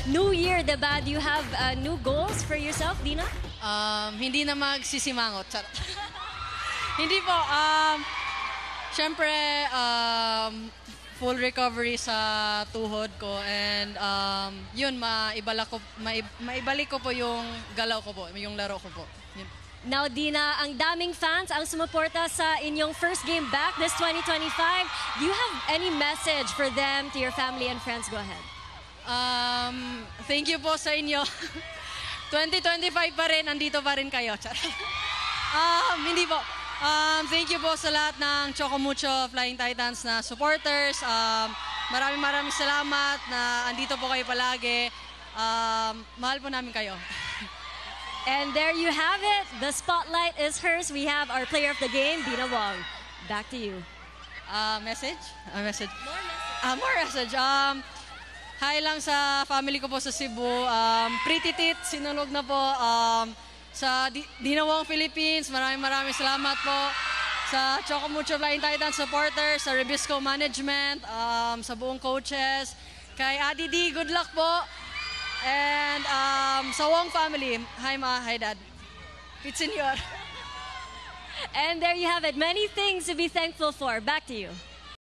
New year, diba? Do you have new goals for yourself, Dina? Hindi na magsisimangot. Charot. Hindi po. Siyempre, full recovery sa tuhod ko and yun, maibalik ko po yung galaw ko po, yung laro ko po. Yun. Now, Dina, ang daming fans ang sumuporta sa inyong first game back this 2025. Do you have any message for them, to your family and friends? Go ahead. Thank you po sa inyo. 2025 pa rin, andito pa rin kayo. Hindi po. Thank you po sa lahat ng Choco Mucho Flying Titans na supporters. Maraming salamat na andito po kayo palagi. Mahal po namin kayo. And there you have it. The spotlight is hers. We have our player of the game, Dina Wong. Back to you. Message? Message. More message. Hi lang sa family ko po sa Cebu. Pretty Tit, sinulog na po. Sa Dina Wong Philippines, maraming salamat po. Sa Choco Mucho Flying Titans supporters, sa Rebisco Management, sa buong coaches. Kay Adi D, good luck po. And sa Wong family, hi ma, hi dad. It's in your. And there you have it. Many things to be thankful for. Back to you.